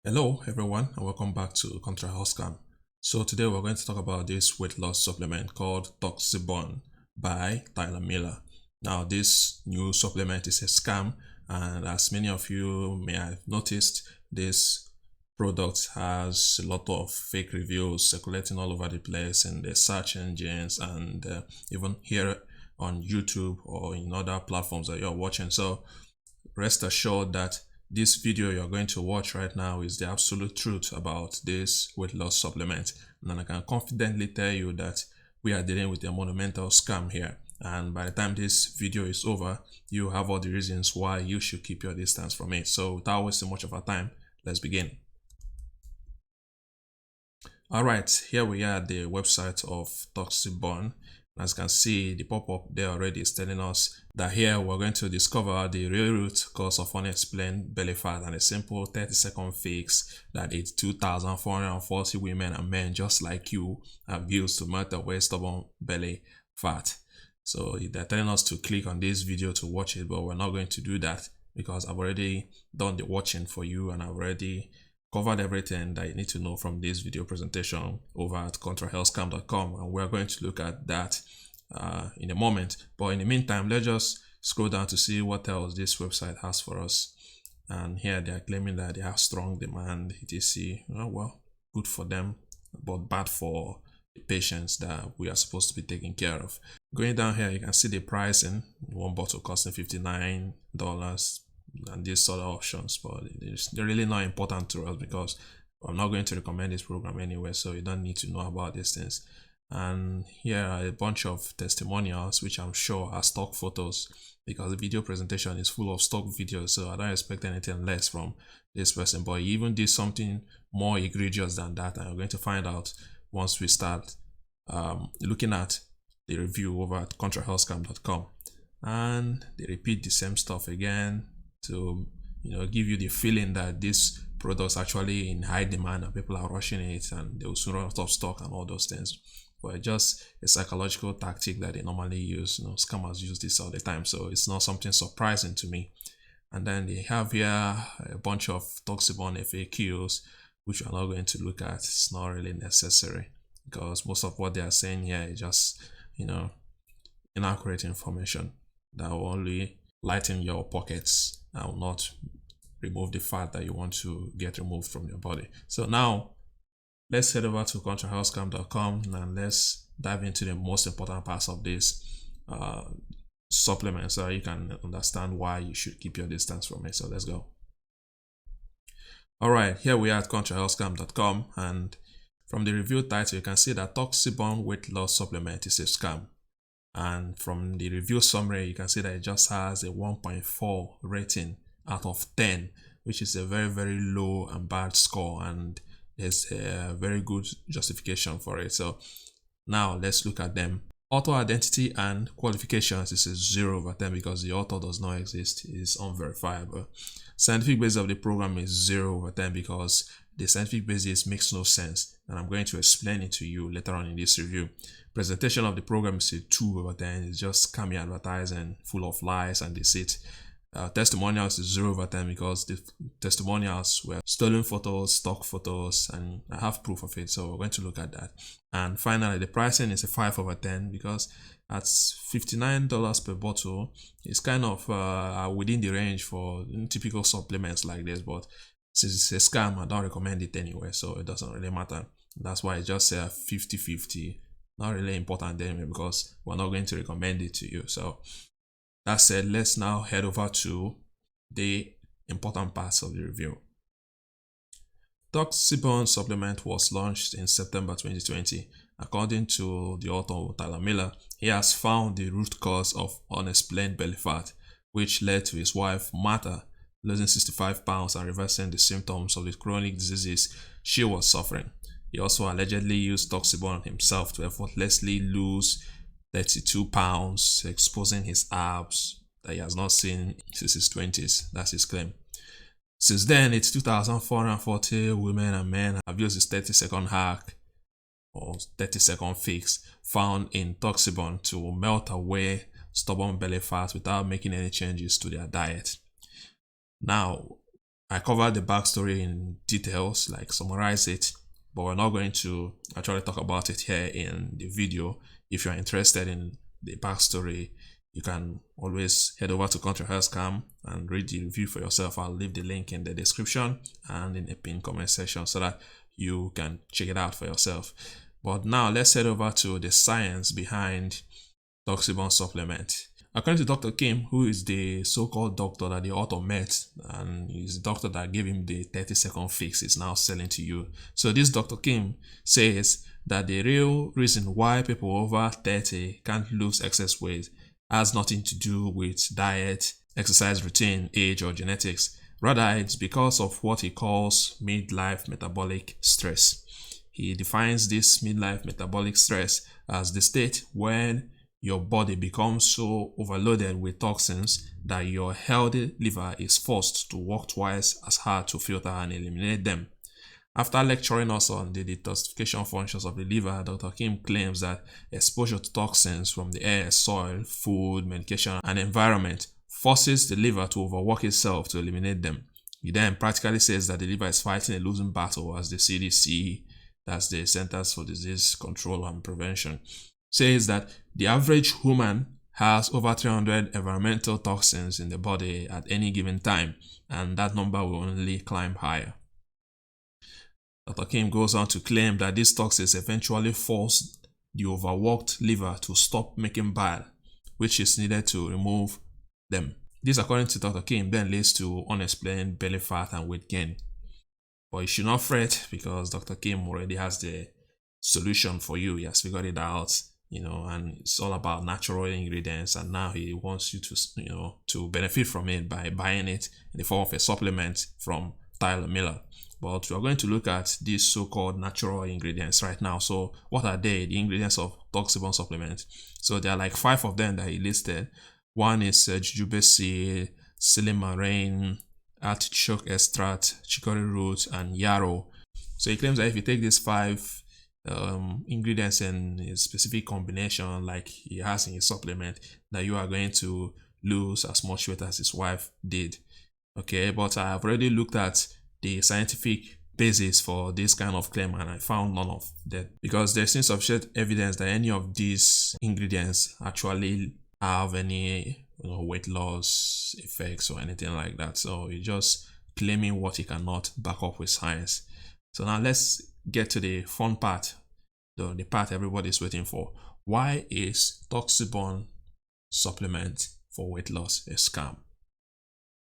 Hello everyone and welcome back to Contra House Scam. So today we're going to talk about this weight loss supplement called ToxiBurn by Tyler Miller. Now this new supplement is a scam, and as many of you may have noticed, this product has a lot of fake reviews circulating all over the place in the search engines and even here on YouTube or in other platforms that you're watching. So rest assured that this video you're going to watch right now is the absolute truth about this weight loss supplement, and I can confidently tell you that we are dealing with a monumental scam here, and by the time this video is over you have all the reasons why you should keep your distance from it. So without wasting much of our time, let's begin. Alright, here we are at the website of ToxiBurn. As you can see, the pop-up there already is telling us that here we're going to discover the real root cause of unexplained belly fat and a simple 30-second fix that 82,440 women and men just like you have used to melt away stubborn belly fat. So they're telling us to click on this video to watch it, but we're not going to do that because I've already done the watching for you and I've already covered everything that you need to know from this video presentation over at contrahealthscam.com, and we're going to look at that in a moment. But in the meantime, let's just scroll down to see what else this website has for us. And here they are claiming that they have strong demand, etc. Well, good for them, but bad for the patients that we are supposed to be taking care of. Going down here, you can see the pricing. One bottle costing $59 and these sort of options, but they're really not important to us because I'm not going to recommend this program anyway, so you don't need to know about these things. And here are a bunch of testimonials which I'm sure are stock photos because the video presentation is full of stock videos, so I don't expect anything less from this person. But he even did something more egregious than that, and we're going to find out once we start looking at the review over at contrahealthscam.com. And they repeat the same stuff again to give you the feeling that this product's actually in high demand and people are rushing it and they will soon run out of stock and all those things. But just a psychological tactic that they normally use. Scammers use this all the time, so it's not something surprising to me. And then they have here a bunch of ToxiBurn FAQs which we're not going to look at. It's not really necessary because most of what they are saying here is just inaccurate information that will only lighten your pockets and will not remove the fat that you want to get removed from your body. So now let's head over to contrahealthscam.com and let's dive into the most important parts of this supplement so you can understand why you should keep your distance from it. So let's go. Alright, here we are at contrahealthscam.com, and from the review title you can see that ToxiBurn weight loss supplement is a scam. And from the review summary, you can see that it just has a 1.4 rating out of 10, which is a very, very low and bad score. And there's a very good justification for it. So now let's look at them. Author identity and qualifications is a 0/10 because the author does not exist. It is unverifiable. Scientific basis of the program is 0/10 because the scientific basis makes no sense, and I'm going to explain it to you later on in this review. Presentation of the program is a 2/10. It's just scammy advertising full of lies and deceit. Testimonials is 0/10 because the testimonials were stolen photos, stock photos, and I have proof of it, so we're going to look at that. And finally, the pricing is a 5/10 because at $59 per bottle, it's kind of within the range for typical supplements like this, but since it's a scam, I don't recommend it anyway, so it doesn't really matter. That's why I just say 50-50. Not really important anyway because we're not going to recommend it to you. So that said, let's now head over to the important parts of the review. ToxiBurn supplement was launched in September 2020. According to the author Tyler Miller, he has found the root cause of unexplained belly fat, which led to his wife Martha losing 65 pounds and reversing the symptoms of the chronic diseases she was suffering. He also allegedly used ToxiBurn himself to effortlessly lose 32 pounds, exposing his abs that he has not seen since his 20s. That's his claim. Since then, it's 2,440 women and men have used this 30-second hack or 30-second fix found in ToxiBurn to melt away stubborn belly fat without making any changes to their diet. Now, I covered the backstory in details, like summarize it, but we're not going to actually talk about it here in the video. If you're interested in the backstory, you can always head over to Country House Cam and read the review for yourself. I'll leave the link in the description and in the pinned comment section so that you can check it out for yourself. But now let's head over to the science behind ToxiBurn supplement. According to Dr. Kim, who is the so-called doctor that the author met, and he's the doctor that gave him the 30-second fix, is now selling to you. So this Dr. Kim says that the real reason why people over 30 can't lose excess weight has nothing to do with diet, exercise routine, age, or genetics. Rather, it's because of what he calls midlife metabolic stress. He defines this midlife metabolic stress as the state when your body becomes so overloaded with toxins that your healthy liver is forced to work twice as hard to filter and eliminate them. After lecturing us on the detoxification functions of the liver, Dr. Kim claims that exposure to toxins from the air, soil, food, medication, and environment forces the liver to overwork itself to eliminate them. He then practically says that the liver is fighting a losing battle, as the CDC, that's the Centers for Disease Control and Prevention, says that the average human has over 300 environmental toxins in the body at any given time, and that number will only climb higher. Dr. Kim goes on to claim that these toxins eventually force the overworked liver to stop making bile, which is needed to remove them. This, according to Dr. Kim, then leads to unexplained belly fat and weight gain. But you should not fret, because Dr. Kim already has the solution for you. He has figured it out, and it's all about natural ingredients, and now he wants you to, to benefit from it by buying it in the form of a supplement from Tyler Miller. But we are going to look at these so-called natural ingredients right now. So what are they? The ingredients of ToxiBurn supplement. So there are like 5 of them that he listed. One is jujube seed, silymarin, artichoke extract, chicory root, and yarrow. So he claims that if you take these 5 ingredients in a specific combination like he has in his supplement, that you are going to lose as much weight as his wife did. Okay, but I have already looked at the scientific basis for this kind of claim, and I found none of that, because there's insufficient evidence that any of these ingredients actually have any weight loss effects or anything like that. So he's just claiming what he cannot back up with science. So now let's get to the fun part, the part everybody's waiting for. Why is ToxiBurn supplement for weight loss a scam?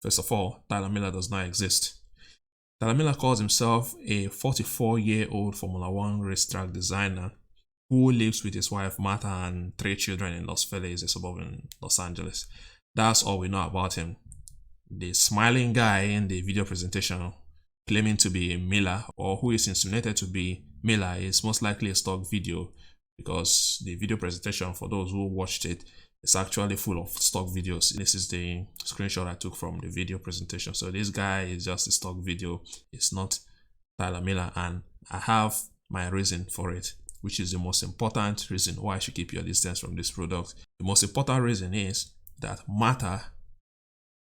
First of all, Tyler Miller does not exist. Tyler Miller calls himself a 44-year-old Formula One racetrack designer who lives with his wife Martha and 3 children in Los Feliz, a suburb in Los Angeles. That's all we know about him. The smiling guy in the video presentation claiming to be Miller, or who is insinuated to be Miller, is most likely a stock video, because the video presentation, for those who watched it, is actually full of stock videos. This is the screenshot I took from the video presentation. So this guy is just a stock video. It's not Tyler Miller, and I have my reason for it, which is the most important reason why you should keep your distance from this product. The most important reason is that Martha,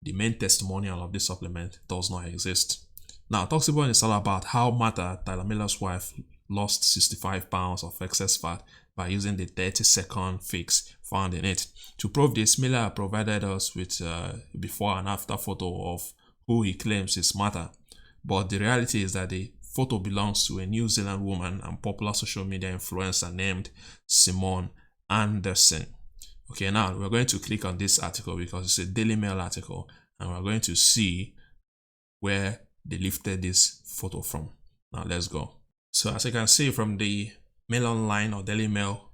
the main testimonial of this supplement, does not exist. Now, ToxiBurn is all about how Martha, Tyler Miller's wife, lost 65 pounds of excess fat by using the 30-second fix found in it. To prove this, Miller provided us with a before and after photo of who he claims is Martha. But the reality is that the photo belongs to a New Zealand woman and popular social media influencer named Simone Anderson. Okay, now we're going to click on this article because it's a Daily Mail article, and we're going to see where they lifted this photo from. Now let's go. So as you can see from the Mail Online or Daily Mail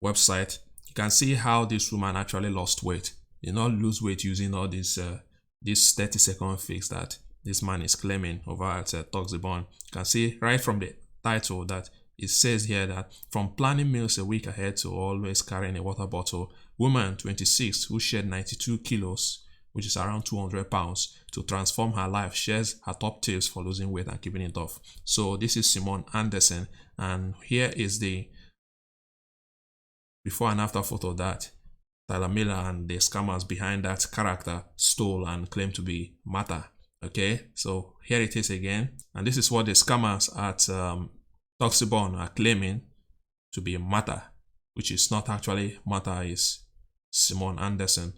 website, you can see how this woman actually lost weight. Did not lose weight using all this 30-second fix that this man is claiming over at ToxiBurn. You can see right from the title that it says here that from planning meals a week ahead to always carrying a water bottle, woman 26 who shed 92 kilos, which is around 200 pounds, to transform her life, shares her top tips for losing weight and keeping it off. So this is Simone Anderson, and here is the before and after photo that Tyler Miller and the scammers behind that character stole and claimed to be Martha. Okay, so here it is again, and this is what the scammers at ToxiBurn are claiming to be matter, which is not actually matter. Is Simon Anderson,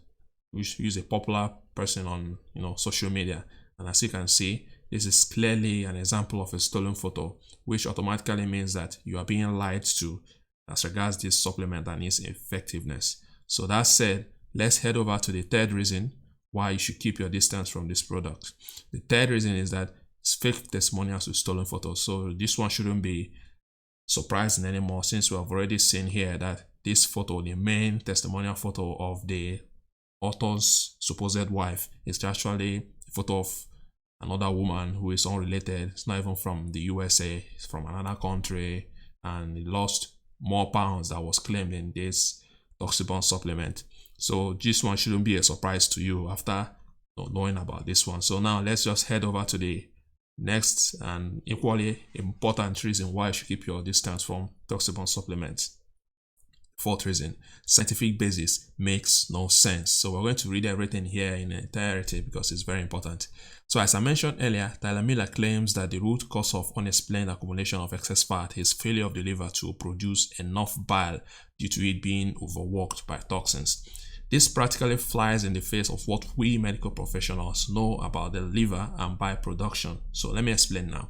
which is a popular person on social media. And as you can see, this is clearly an example of a stolen photo, which automatically means that you are being lied to as regards this supplement and its effectiveness. So that said, let's head over to the third reason why you should keep your distance from this product. The third reason is that it's fake testimonials with stolen photos. So this one shouldn't be surprising anymore, since we have already seen here that this photo, the main testimonial photo of the author's supposed wife, is actually a photo of another woman who is unrelated. It's not even from the USA, it's from another country, and it lost more pounds that was claimed in this ToxiBurn supplement. So this one shouldn't be a surprise to you after knowing about this one. So now let's just head over to the next and equally important reason why you should keep your distance from ToxiBurn supplements. Fourth reason, scientific basis makes no sense. So we're going to read everything here in entirety because it's very important. So as I mentioned earlier, Tyler Miller claims that the root cause of unexplained accumulation of excess fat is failure of the liver to produce enough bile due to it being overworked by toxins. This practically flies in the face of what we medical professionals know about the liver and bile production. So let me explain now.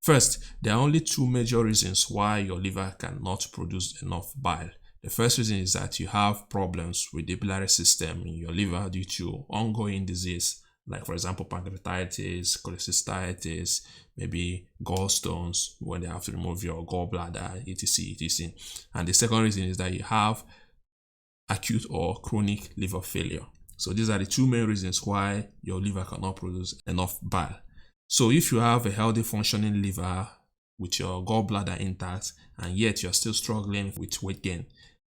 First, there are only two major reasons why your liver cannot produce enough bile. The first reason is that you have problems with the biliary system in your liver due to ongoing disease, like for example pancreatitis, cholecystitis, maybe gallstones when they have to remove your gallbladder, etc, etc. And the second reason is that you have acute or chronic liver failure. So these are the two main reasons why your liver cannot produce enough bile. So if you have a healthy functioning liver with your gallbladder intact and yet you're still struggling with weight gain,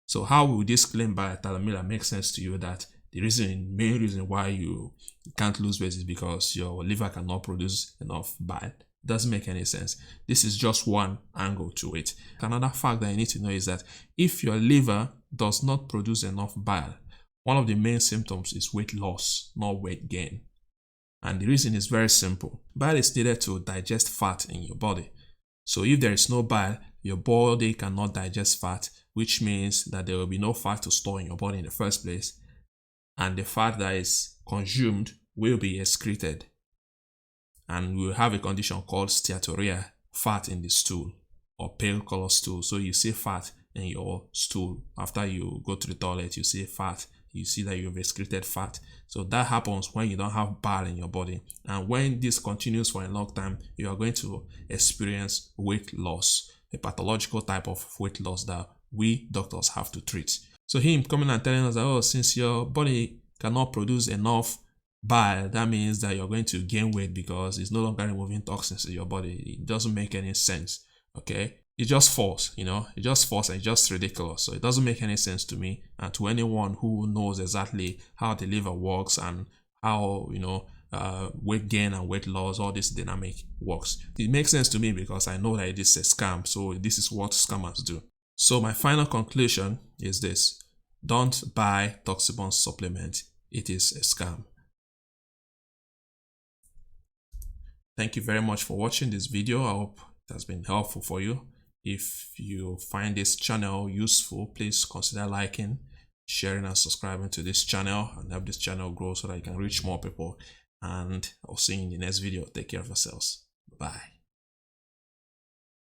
so how will this claim by Tyler Miller make sense to you that the main reason why you can't lose weight is because your liver cannot produce enough bile? It doesn't make any sense. This is just one angle to it. Another fact that you need to know is that if your liver does not produce enough bile, one of the main symptoms is weight loss, not weight gain. And the reason is very simple. Bile is needed to digest fat in your body. So if there is no bile, your body cannot digest fat, which means that there will be no fat to store in your body in the first place. And the fat that is consumed will be excreted. And we will have a condition called steatorrhea, fat in the stool or pale color stool. So you see fat in your stool. After you go to the toilet, you see fat. You see that you've excreted fat. So that happens when you don't have bile in your body. And when this continues for a long time, you are going to experience weight loss, a pathological type of weight loss that we doctors have to treat. So him coming and telling us that, oh, since your body cannot produce enough bile, that means that you're going to gain weight because it's no longer removing toxins in your body. It doesn't make any sense. Okay, it's just false, it's just false and it's just ridiculous. So it doesn't make any sense to me and to anyone who knows exactly how the liver works and how weight gain and weight loss, all this dynamic works. It makes sense to me because I know that it is a scam. So this is what scammers do. So my final conclusion is this: don't buy ToxiBurn supplement. It is a scam. Thank you very much for watching this video. I hope it has been helpful for you. If you find this channel useful, please consider liking, sharing and subscribing to this channel and help this channel grow so that you can reach more people. And I'll see you in the next video. Take care of yourselves. Bye.